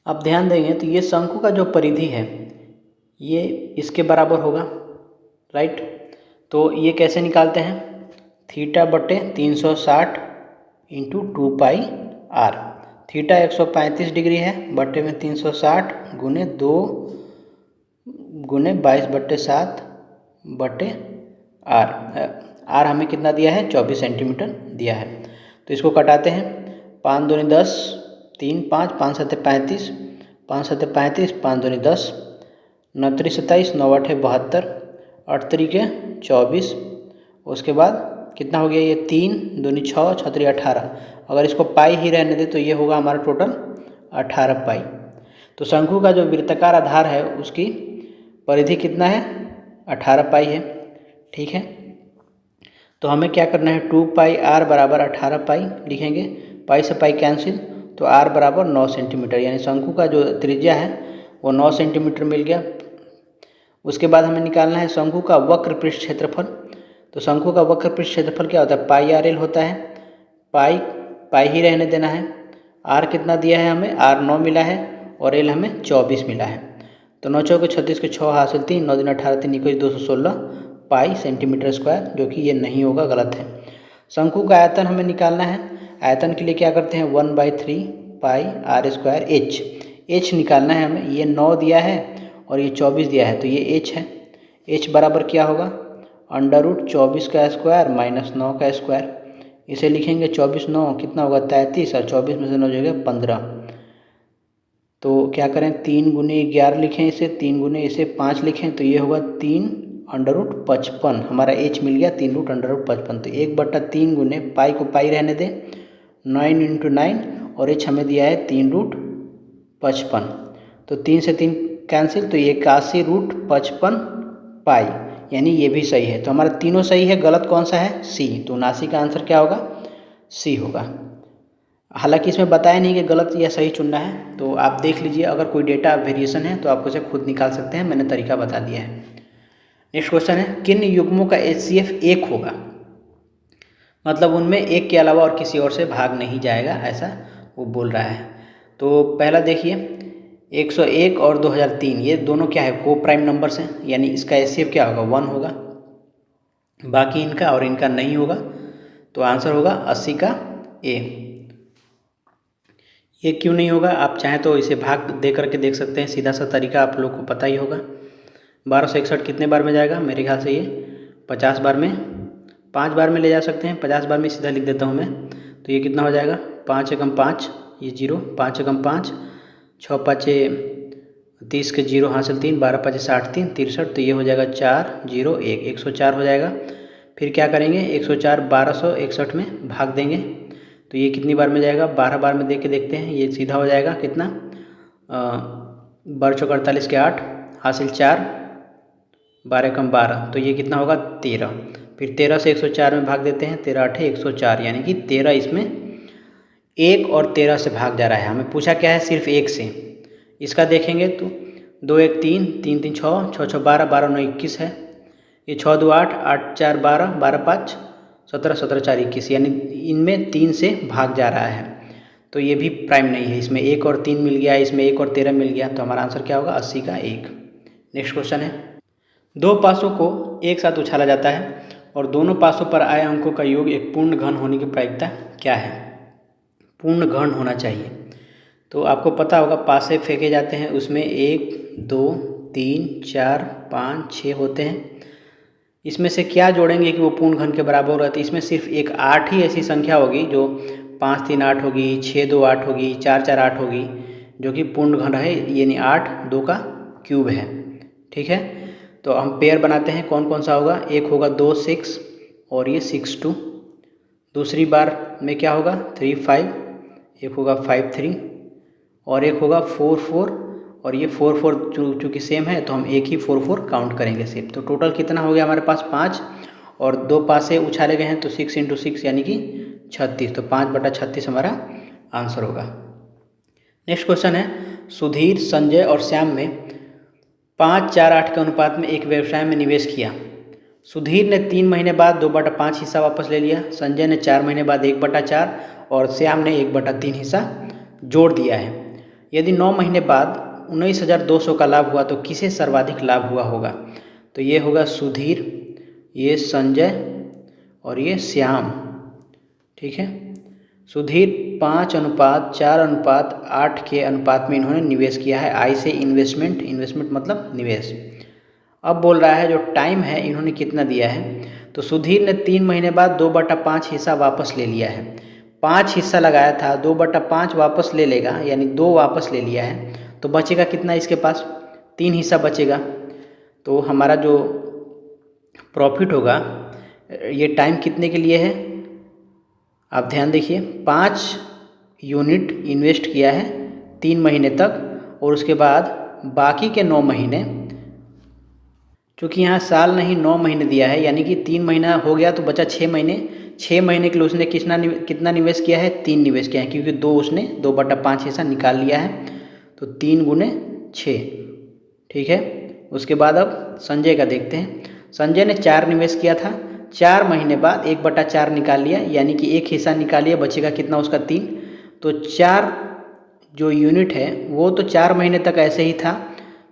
Speaker 1: अब ध्यान देंगे तो ये शंकु का जो परिधि है ये इसके बराबर होगा। राइट। तो ये कैसे निकालते हैं? θ/360 × 2πr। थीटा 135 डिग्री है, बट्टे में 360 गुने 2 गुने 22/7 बट्टे आर। आर हमें कितना दिया है? 24 सेंटीमीटर दिया है। तो इसको कटाते हैं। 5 दूनी 10, 3 5, 5 7 35, 5 7 35, 5 दूनी 10, 9 3 27, 9 8 72, 8 3 24। उसके बाद कितना हो गया? ये 3 दूनी 6, 6 3 18। अगर इसको पाई ही रहने दे तो ये होगा हमारा टोटल 18 पाई। तो शंकु का जो वृत्ताकार आधार है उसकी परिधि कितना है? 18 पाई है। ठीक है। तो हमें क्या करना है? 2πr = 18 पाई लिखेंगे। पाई से पाई कैंसिल, तो r = 9 सेंटीमीटर, यानी शंकु का जो त्रिज्या है वो 9 सेंटीमीटर मिल गया। उसके बाद हमें निकालना है शंकु का वक्र पृष्ठ क्षेत्रफल। तो शंकु का वक्र पृष्ठ क्षेत्रफल क्या होता है? πr/l होता है। पाई ही रहने देना है। r कितना दिया है हमें? r 9 मिला है और l हमें 24 मिला है। तो 9 चौके 36 के 6 हासिल 3, 9 दूनी 18, 3 21, 216 पाई सेंटीमीटर स्क्वायर, जो कि ये नहीं होगा, गलत है। शंकु का आयतन हमें निकालना है। आयतन के लिए क्या करते हैं? 1/3 पाई r² h निकालना है हमें। ये 9 दिया है और ये 24 दिया है, तो ये h है। h बराबर क्या होगा? √24 का स्क्वायर माइनस 9 का स्क्वायर। इसे लिखेंगे 24 9 कितना होगा? 33, और 24 में से 9 जो है 15। तो क्या करें? 3 गुने 11 लिखें इसे, 3 गुने इसे 5 लिखें, तो ये होगा 3√55। हमारा h मिल गया 3√55। तो 1/3 गुने पाई को पाई रहने दें, 9 × 9, और h हमें दिया है 3√55। तो 3 से 3 कैंसिल, तो ये 81√55 पाई, यानी ये भी सही है। तो हमारा तीनों सही है, गलत कौन सा है? सी। तो 79 का आंसर क्या होगा? सी होगा। हालांकि इसमें बताया नहीं कि गलत या सही चुनना है, तो आप देख लीजिए, अगर कोई डेटा वेरिएशन है तो आप उसे खुद निकाल सकते हैं, मैंने तरीका बता दिया है। नेक्स्ट क्वेश्चन है, किन युग्मों का HCF 1 होगा? मतलब उनमें एक के अलावा और किसी और से भाग नहीं जाएगा, ऐसा वो बोल रहा है। तो पहला देखिए, 101 और 2003, ये दोनों क्या है? को प्राइम नंबर्स हैं, यानी इसका HCF क्या होगा? 1 होगा। बाकी इनका और इनका नहीं होगा, तो आंसर होगा 80 का ए। ये क्यों नहीं होगा? आप चाहें तो इसे भाग दे करके देख सकते हैं, सीधा सा तरीका आप लोग को पता ही होगा। 1261 कितने बार में जाएगा? मेरे ख्याल से ये 50 बार में, 5 बार में ले जा सकते हैं। 50 बार में सीधा लिख देता हूँ मैं, तो ये कितना हो जाएगा? 5 एकम 5, ये 0, 5 एकम 5, 6 5 30 के 0 हासिल 3, 12 5 60 3 63, तो ये हो जाएगा 4 0 1, 104 हो जाएगा। फिर क्या करेंगे? 104 1261 में भाग देंगे, तो ये कितनी बार में जाएगा, 12 बार में देख के देखते हैं। ये सीधा हो जाएगा कितना, 12 चौक 48 के 8 हासिल 4, 12 कम 12, तो ये कितना होगा 13। फिर 13 से 104 में भाग देते हैं, 13 8 104, यानी कि 13 इसमें 1 और 13 से भाग जा रहा है। हमें पूछा क्या है, सिर्फ 1 से। इसका देखेंगे तो 2 1 3, 3 3 6, 6 6 12, 12 9 21 है। ये 6 2 8, 8 4 12, 12 5 17, 17 4 21, यानी इनमें 3 से भाग जा रहा है। तो ये भी प्राइम नहीं है। इसमें 1 और 3 मिल गया, इसमें 1 और 13 मिल गया, तो हमारा आंसर क्या होगा, 80 का 1। नेक्स्ट क्वेश्चन है, दो पासों को एक साथ उछाला जाता है और दोनों पासों पर आए अंकों का योग एक पूर्ण घन होने की प्रायिकता क्या है। पूर्ण घन होना चाहिए। तो आपको पता होगा पासे फेंके जाते हैं, उसमें 1 2 3 4 5 6 होते हैं। इसमें से क्या जोड़ेंगे कि वो पूर्ण घन के बराबर हो रहा है, तो इसमें सिर्फ एक 8 ही ऐसी संख्या होगी जो 5 3 8 होगी, 6 2 8 होगी, 4 4 8 होगी, जो कि पूर्ण घन है, यानी 8 2 का क्यूब है। ठीक है, तो हम पेयर बनाते हैं, कौन कौन सा होगा, एक होगा 2 6 और ये 6 2। दूसरी बार में क्या होगा 3 5, एक होगा 5 3 और एक होगा 4 4, और ये 4 4 चूँकि सेम है तो हम एक ही 4 4 काउंट करेंगे सिर्फ। तो टोटल कितना हो गया हमारे पास 5, और दो पासे उछाले गए हैं तो 6 × 6 यानी कि 36, तो 5/36 हमारा आंसर होगा। नेक्स्ट क्वेश्चन है, सुधीर संजय और श्याम में 5 4 8 के अनुपात में एक व्यवसाय में निवेश किया। सुधीर ने 3 महीने बाद 2/5 हिस्सा वापस ले लिया, संजय ने 4 महीने बाद 1/4 और श्याम ने 1/3 हिस्सा जोड़ दिया है। यदि 9 महीने बाद 19,200 का लाभ हुआ तो किसे सर्वाधिक लाभ हुआ होगा। तो ये होगा सुधीर, ये संजय और ये श्याम। ठीक है, सुधीर 5:4:8 के अनुपात में इन्होंने निवेश किया है। आई से इन्वेस्टमेंट, इन्वेस्टमेंट मतलब निवेश। अब बोल रहा है जो टाइम है इन्होंने कितना दिया है, तो सुधीर ने 3 महीने बाद 2/5 हिस्सा वापस ले लिया है। 5 हिस्सा लगाया था, 2/5 वापस ले लेगा, यानी 2 वापस ले लिया है, तो बचेगा कितना इसके पास, 3 हिस्सा बचेगा। तो हमारा जो प्रॉफिट होगा, ये टाइम कितने के लिए है, आप ध्यान देखिए, 5 यूनिट इन्वेस्ट किया है 3 महीने तक, और उसके बाद बाकी के 9 महीने, चूँकि यहाँ साल नहीं 9 महीने दिया है, यानी कि 3 महीना हो गया तो बचा 6 महीने। 6 महीने के लिए उसने कितना निवेश किया है, 3 निवेश किया है, क्योंकि 2 उसने 2/5 हिस्सा निकाल लिया है, तो 3 × 6। ठीक है, उसके बाद अब संजय का देखते हैं। संजय ने 4 निवेश किया था, 4 महीने बाद 1/4 निकाल लिया, यानी कि एक हिस्सा निकाल लिया, बचेगा कितना उसका 3। तो 4 जो यूनिट है वो तो 4 महीने तक ऐसे ही था,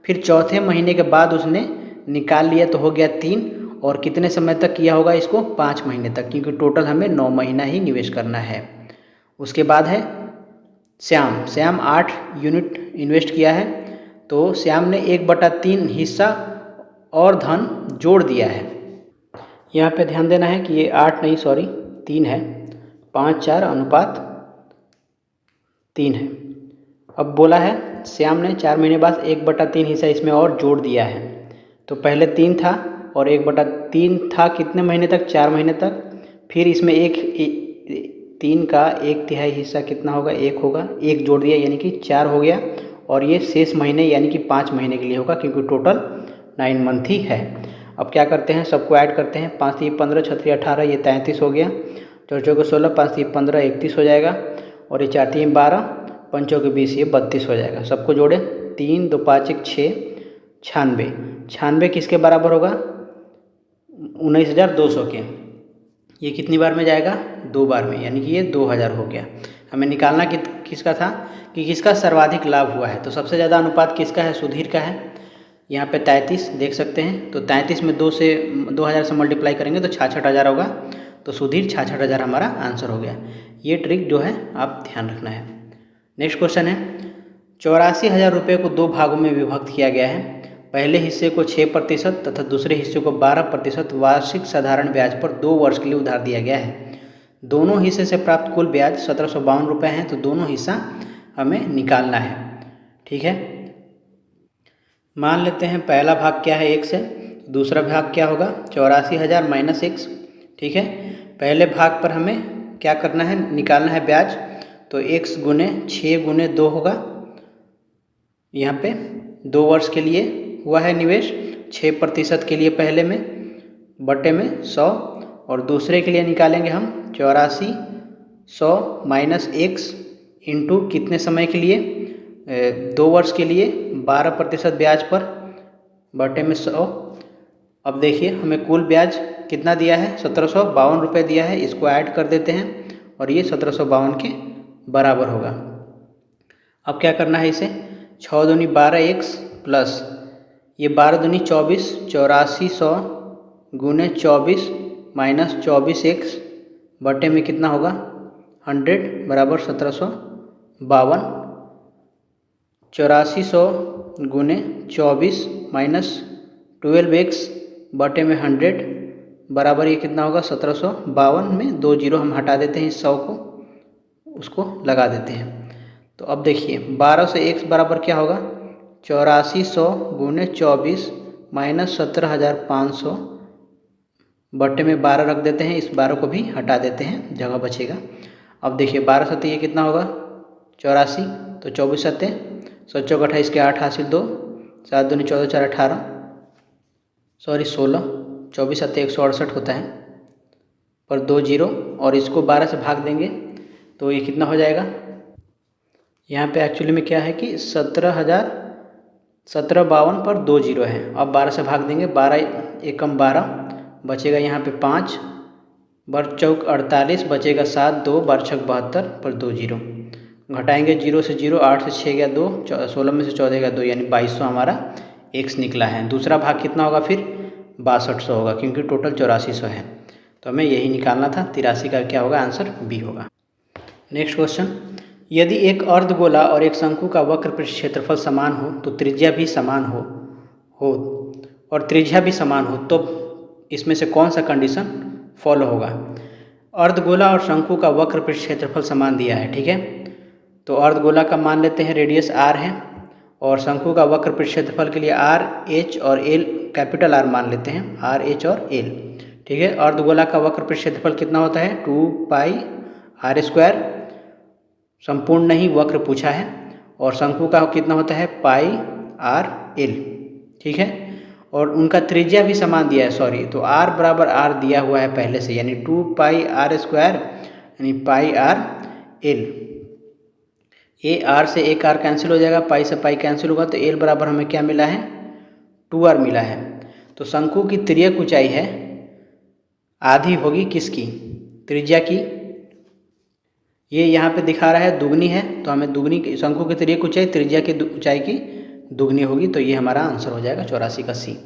Speaker 1: फिर चौथे महीने के बाद उसने निकाल लिया तो हो गया 3, और कितने समय तक किया होगा इसको, 5 महीने तक, क्योंकि टोटल हमें 9 महीना ही निवेश करना है। उसके बाद है श्याम 8 यूनिट इन्वेस्ट किया है, तो श्याम ने 1/3 हिस्सा और धन जोड़ दिया है। यहाँ पे ध्यान देना है कि ये 8 नहीं, सॉरी 3 है, 5:4:3 है। अब बोला है श्याम ने 4 महीने बाद 1/3 हिस्सा इसमें और जोड़ दिया है। तो पहले 3 था और 1/3 था कितने महीने तक, 4 महीने तक, फिर इसमें 3 का 1/3 हिस्सा कितना होगा, 1 होगा, 1 जोड़ दिया यानी कि 4 हो गया, और ये शेष महीने यानी कि 5 महीने के लिए होगा, क्योंकि टोटल 9 मंथ ही है। अब क्या करते हैं, सबको ऐड करते हैं, 5 3 15, 6 3 18, ये 33 हो गया, 4 4 16, 5 3 15, 31 हो जाएगा, और ये 4 3 12, 5 4 20, ये 32 हो जाएगा। सबको जोड़े, 3 2 5 1 6, 96। 96 किसके बराबर होगा, 19,200 के। ये कितनी बार में जाएगा, 2 बार में, यानी कि ये 2000 हो गया। हमें निकालना किसका था कि किसका सर्वाधिक लाभ हुआ है। तो सबसे ज़्यादा अनुपात किसका है, सुधीर का है। यहाँ पे 33 देख सकते हैं, तो 33 में 2000 से मल्टीप्लाई करेंगे तो 66,000 होगा, तो सुधीर 66,000 हमारा आंसर हो गया। ये ट्रिक जो है आप ध्यान रखना है। नेक्स्ट क्वेश्चन है, 84,000 रुपये को 2 भागों में विभक्त किया गया है। पहले हिस्से को 6% तथा दूसरे हिस्से को 12% वार्षिक साधारण ब्याज पर 2 वर्ष के लिए उधार दिया गया है। दोनों हिस्से से प्राप्त कुल ब्याज 1752 रुपये हैं, तो दोनों हिस्सा हमें निकालना है। ठीक है, मान लेते हैं पहला भाग क्या है 1 से, दूसरा भाग क्या होगा 84,000 - 1। ठीक है, पहले भाग पर हमें क्या करना है, निकालना है ब्याज। तो x गुने 6 गुने 2 होगा। यहाँ पे 2 वर्ष के लिए हुआ है निवेश, 6% के लिए पहले में बटे में 100, और दूसरे के लिए निकालेंगे हम 8400 माइनस x इंटू कितने समय के लिए, 2 वर्ष के लिए 12% ब्याज पर बटे में 100। अब देखिए हमें कुल ब्याज कितना दिया है, 1752 रुपये दिया है। इसको ऐड कर देते हैं और ये 1752 के बराबर होगा। अब क्या करना है, इसे 6 दूनी 12x प्लस ये 12 दूनी 24, 8400 गुने 24 माइनस 24x बटे में कितना होगा 100 बराबर 1752। 8400 गुने 24 माइनस 12x बटे में 100 बराबर ये कितना होगा 1752 में 2 जीरो हम हटा देते हैं, इस 100 को उसको लगा देते हैं। तो अब देखिए 12 से x बराबर क्या होगा 8400 गुने 24 माइनस 17,500 बटे में 12 रख देते हैं, इस 12 को भी हटा देते हैं, जगह बचेगा। अब देखिए 12 सत्ते ये कितना होगा 84, तो 24 सत्ते 7 28 के 8 हासिल 2, 7 दूनी 14 4 18 सॉरी 16, 24 सत्ते 168 होता है पर 2 जीरो, और इसको 12 से भाग देंगे तो ये कितना हो जाएगा। यहाँ पे एक्चुअली में क्या है कि 1752 पर 2 जीरो है। अब 12 से भाग देंगे, 12 एकम 12 बचेगा यहाँ पे 5, बर चौक 48 बचेगा 7, 2 बार छक 72 पर 2 जीरो, घटाएंगे 0 से 0, 8 से 6 गया 2, 16 में से 14 गया 2, यानी 2200 हमारा x निकला है। दूसरा भाग कितना होगा फिर 6200 होगा, क्योंकि टोटल 8400 है, तो हमें यही निकालना था। 83 का क्या होगा, आंसर बी होगा। नेक्स्ट क्वेश्चन, यदि एक अर्धगोला और एक शंकु का वक्र पृष्ठ क्षेत्रफल समान हो तो त्रिज्या भी समान हो और त्रिज्या भी समान हो, तो इसमें से कौन सा कंडीशन फॉलो होगा। अर्धगोला और शंकु का वक्र पृष्ठ क्षेत्रफल समान दिया है, ठीक है। तो अर्धगोला का मान लेते हैं रेडियस r है, और शंकु का वक्र पृष्ठ क्षेत्रफल के लिए r, h और l कैपिटल R मान लेते हैं, r, h और l, ठीक है। अर्धगोला का वक्र पृष्ठ क्षेत्रफल कितना होता है 2 पाई r स्क्वायर, संपूर्ण नहीं वक्र पूछा है, और शंकु का कितना होता है पाई r l, ठीक है। और उनका त्रिज्या भी समान दिया है, सॉरी, तो r बराबर r दिया हुआ है पहले से, यानी 2 पाई r स्क्वायर यानी पाई r l। ए r से एक r कैंसिल हो जाएगा, पाई से पाई कैंसिल होगा, तो l बराबर हमें क्या मिला है 2r मिला है। तो शंकु की तिर्यक ऊंचाई है आधी होगी किसकी, त्रिज्या की। ये यहाँ पे दिखा रहा है दुगनी है, तो हमें दुगनी शंकु की तिर्यक ऊंचाई त्रिज्या की ऊंचाई की दुगनी होगी, तो ये हमारा आंसर हो जाएगा 84 का सी।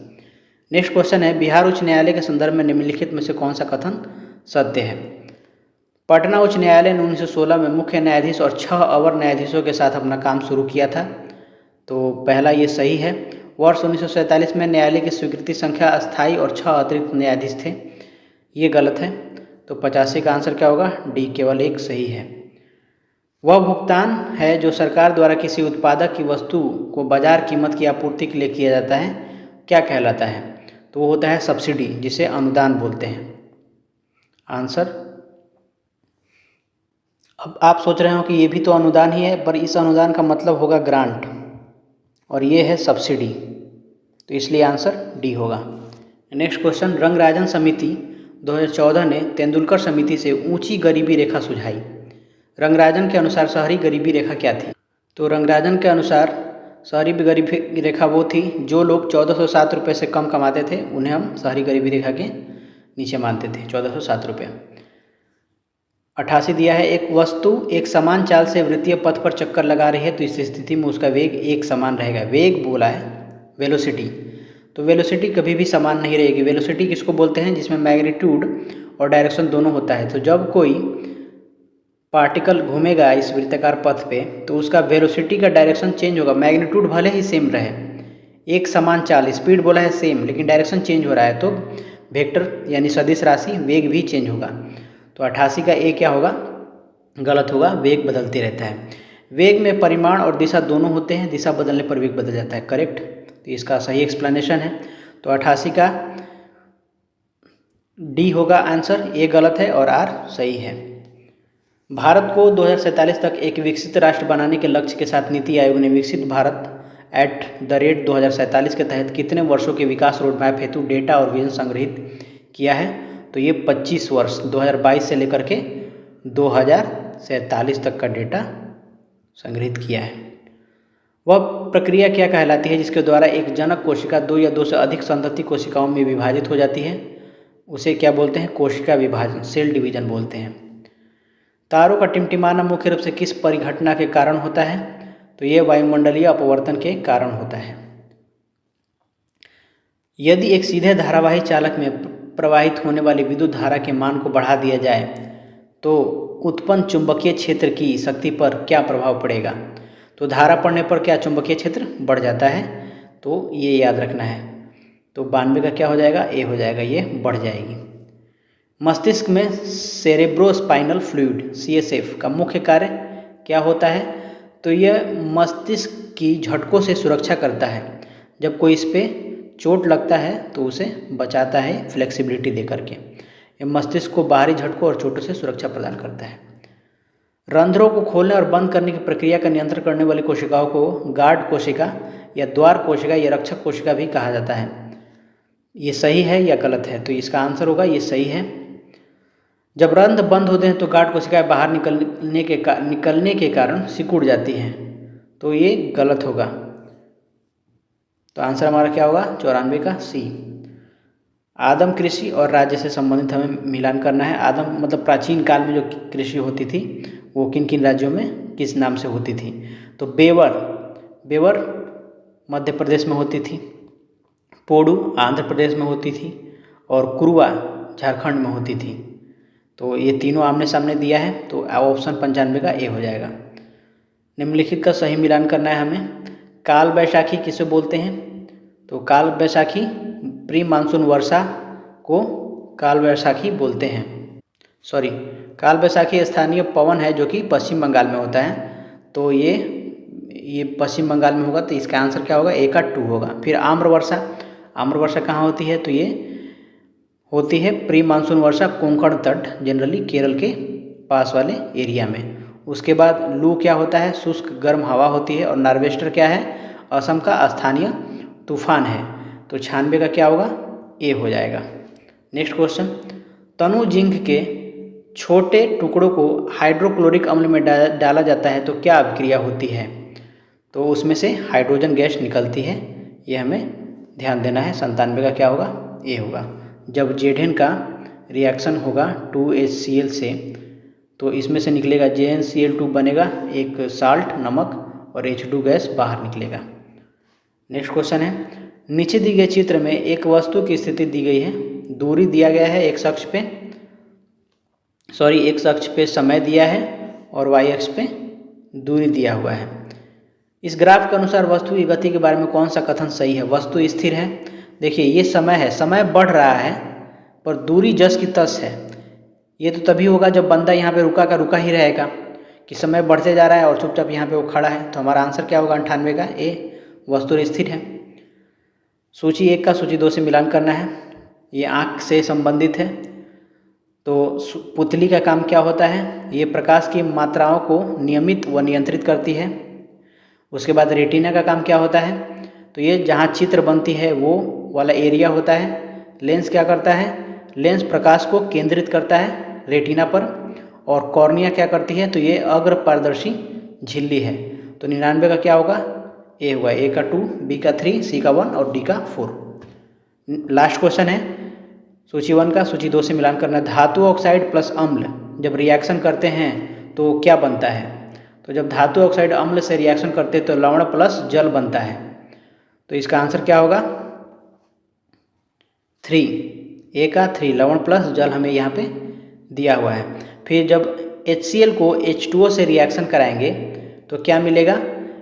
Speaker 1: नेक्स्ट क्वेश्चन है, बिहार उच्च न्यायालय के संदर्भ में निम्नलिखित में से कौन सा कथन सत्य है। पटना उच्च न्यायालय ने 1916 में मुख्य न्यायाधीश और 6 अवर न्यायाधीशों के साथ अपना काम शुरू किया था, तो पहला ये सही है। वर्ष 1947 में न्यायालय की स्वीकृति संख्या अस्थायी और 6 अतिरिक्त न्यायाधीश थे, ये गलत है। तो 85 का आंसर क्या होगा, डी, केवल एक सही है। वह भुगतान है जो सरकार द्वारा किसी उत्पादक की वस्तु को बाजार कीमत की आपूर्ति के लिए किया जाता है, क्या कहलाता है, तो वो होता है सब्सिडी, जिसे अनुदान बोलते हैं। आंसर, अब आप सोच रहे हो कि ये भी तो अनुदान ही है, पर इस अनुदान का मतलब होगा ग्रांट और ये है सब्सिडी, तो इसलिए आंसर डी होगा। नेक्स्ट क्वेश्चन, रंगराजन समिति 2014 ने तेंदुलकर समिति से ऊंची गरीबी रेखा सुझाई। रंगराजन के अनुसार शहरी गरीबी रेखा क्या थी, तो रंगराजन के अनुसार शहरी गरीबी रेखा वो थी जो लोग 1407 रुपये से कम कमाते थे, उन्हें हम शहरी गरीबी रेखा के नीचे मानते थे, 1407 रुपये। 88 दिया है, एक वस्तु एक समान चाल से वृत्तीय पथ पर चक्कर लगा रही है तो इस स्थिति में उसका वेग एक समान रहेगा। वेग बोला है, वेलोसिटी, तो वेलोसिटी कभी भी समान नहीं रहेगी। वेलोसिटी किसको बोलते हैं, जिसमें मैग्नीट्यूड और डायरेक्शन दोनों होता है। तो जब कोई पार्टिकल घूमेगा इस वृत्ताकार पथ पे तो उसका वेलोसिटी का डायरेक्शन चेंज होगा, मैग्नीट्यूड भले ही सेम रहे, एक समान चाल, स्पीड बोला है सेम, लेकिन डायरेक्शन चेंज हो रहा है, तो वेक्टर यानी सदिश राशि वेग भी चेंज होगा। तो 88 का ए क्या होगा, गलत होगा, वेग बदलते रहता है। वेग में परिमाण और दिशा दोनों होते हैं, दिशा बदलने पर वेग बदल जाता है, करेक्ट, तो इसका सही एक्सप्लेनेशन है। तो 88 का डी होगा आंसर, ए गलत है और आर सही है। भारत को 2047 तक एक विकसित राष्ट्र बनाने के लक्ष्य के साथ नीति आयोग ने विकसित भारत @ 2047 के तहत कितने वर्षों के विकास रोडमैप हेतु डेटा और विजन संग्रहित किया है? तो ये 25 वर्ष 2022 से लेकर के 2047 तक का डेटा संग्रहित किया है। वह प्रक्रिया क्या कहलाती है जिसके द्वारा एक जनक कोशिका 2 या 2 से अधिक संतति कोशिकाओं में विभाजित हो जाती है? उसे क्या बोलते हैं? कोशिका विभाजन, सेल डिवीजन बोलते हैं। तारों का टिमटिमाना मुख्य रूप से किस परिघटना के कारण होता है? तो ये वायुमंडलीय अपवर्तन के कारण होता है। यदि एक सीधे धारावाही चालक में प्रवाहित होने वाली विद्युत धारा के मान को बढ़ा दिया जाए तो उत्पन्न चुंबकीय क्षेत्र की शक्ति पर क्या प्रभाव पड़ेगा? तो धारा पड़ने पर क्या चुंबकीय क्षेत्र बढ़ जाता है? तो ये याद रखना है। तो 92 का क्या हो जाएगा? ए हो जाएगा, ये बढ़ जाएगी। मस्तिष्क में सेरेब्रोस्पाइनल फ्लूइड CSF का मुख्य कार्य क्या होता है? तो यह मस्तिष्क की झटकों से सुरक्षा करता है। जब कोई इस पर चोट लगता है तो उसे बचाता है फ्लेक्सिबिलिटी दे करके। यह मस्तिष्क को बाहरी झटकों और चोटों से सुरक्षा प्रदान करता है। रंध्रों को खोलने और बंद करने की प्रक्रिया का नियंत्रण करने वाली कोशिकाओं को गार्ड कोशिका या द्वार कोशिका या रक्षक कोशिका भी कहा जाता है। ये सही है या गलत है? तो इसका आंसर होगा ये सही है। जब रंध्र बंद होते हैं तो गार्ड कोशिकाएं बाहर निकलने के कारण सिकुड़ जाती हैं, तो ये गलत होगा। तो आंसर हमारा क्या होगा? 94 का सी। आदम कृषि और राज्य से संबंधित हमें मिलान करना है। आदम मतलब प्राचीन काल में जो कृषि होती थी वो किन किन राज्यों में किस नाम से होती थी? तो बेवर मध्य प्रदेश में होती थी, पोडू आंध्र प्रदेश में होती थी और कुरुआ झारखंड में होती थी। तो ये तीनों आमने सामने दिया है, तो ऑप्शन 95 का ए हो जाएगा। निम्नलिखित का सही मिलान करना है हमें। काल बैसाखी किसे बोलते हैं? तो काल बैसाखी प्री मानसून वर्षा को काल बैसाखी बोलते हैं। काल बैसाखी स्थानीय पवन है जो कि पश्चिम बंगाल में होता है। तो ये पश्चिम बंगाल में होगा, तो इसका आंसर क्या होगा? ए का 2 होगा। फिर आम्र वर्षा कहाँ होती है? तो ये होती है प्री मानसून वर्षा कोंकण तट, जनरली केरल के पास वाले एरिया में। उसके बाद लू क्या होता है? शुष्क गर्म हवा होती है। और नार्वेस्टर क्या है? असम का स्थानीय तूफान है। तो 96 का क्या होगा? ए हो जाएगा। नेक्स्ट क्वेश्चन, तनु जिंक के छोटे टुकड़ों को हाइड्रोक्लोरिक अम्ल में डाला जाता है तो क्या अभिक्रिया होती है? तो उसमें से हाइड्रोजन गैस निकलती है, ये हमें ध्यान देना है। 97 का क्या होगा? ए होगा। जब जेडेन का रिएक्शन होगा 2HCl से तो इसमें से निकलेगा JnCl2 बनेगा एक साल्ट नमक और H2 गैस बाहर निकलेगा। नेक्स्ट क्वेश्चन है, नीचे दी गए चित्र में एक वस्तु की स्थिति दी गई है, दूरी दिया गया है, एक अक्ष पे समय दिया है और y अक्ष पे दूरी दिया हुआ है। इस ग्राफ के अनुसार वस्तु की गति के बारे में कौन सा कथन सही है? वस्तु स्थिर है। देखिए ये समय है, समय बढ़ रहा है पर दूरी जस की तस है। ये तो तभी होगा जब बंदा यहाँ पे रुका ही रहेगा कि समय बढ़ते जा रहा है और चुपचाप यहाँ पे वो खड़ा है। तो हमारा आंसर क्या होगा? 98 का ए, वस्तु स्थिर है। सूची 1 का सूची 2 से मिलान करना है। ये आँख से संबंधित है। तो पुतली का काम क्या होता है? ये प्रकाश की मात्राओं को नियमित व नियंत्रित करती है। उसके बाद रेटिना का काम क्या होता है? तो ये जहाँ चित्र बनती है वो वाला एरिया होता है। लेंस क्या करता है? लेंस प्रकाश को केंद्रित करता है रेटिना पर। और कॉर्निया क्या करती है? तो ये अग्र पारदर्शी झिल्ली है। तो 99 का क्या होगा? ए होगा। ए का 2, बी का 3, सी का 1 और डी का 4। लास्ट क्वेश्चन है सूची 1 का सूची 2 से मिलान करना है। धातु ऑक्साइड प्लस अम्ल जब रिएक्शन करते हैं तो क्या बनता है? तो जब धातु ऑक्साइड अम्ल से रिएक्शन करते हैं तो लवण प्लस जल बनता है। तो इसका आंसर क्या होगा? 3, ए का 3, लवण प्लस जल हमें यहाँ पे दिया हुआ है। फिर जब HCl को H2O से रिएक्शन कराएंगे तो क्या मिलेगा?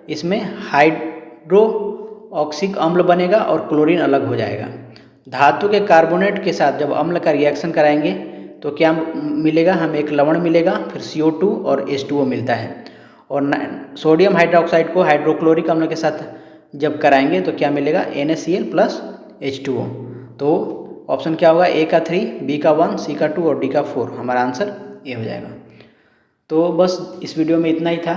Speaker 1: इसमें हाइड्रोक्सिक अम्ल बनेगा और क्लोरीन अलग हो जाएगा। धातु के कार्बोनेट के साथ जब अम्ल का रिएक्शन कराएंगे तो क्या मिलेगा? हमें एक लवण मिलेगा, फिर CO2 और H2O मिलता है। और सोडियम हाइड्रोक्साइड को हाइड्रोक्लोरिक अम्ल के साथ जब कराएंगे तो क्या मिलेगा? NaCl plus H2O। तो ऑप्शन क्या होगा? ए का 3, बी का 1, सी का 2 और डी का 4। हमारा आंसर ए हो जाएगा। तो बस इस वीडियो में इतना ही था।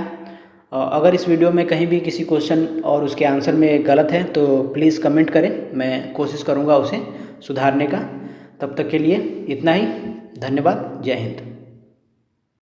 Speaker 1: अगर इस वीडियो में कहीं भी किसी क्वेश्चन और उसके आंसर में गलत है तो प्लीज़ कमेंट करें, मैं कोशिश करूँगा उसे सुधारने का। तब तक के लिए इतना ही। धन्यवाद। जय हिंद।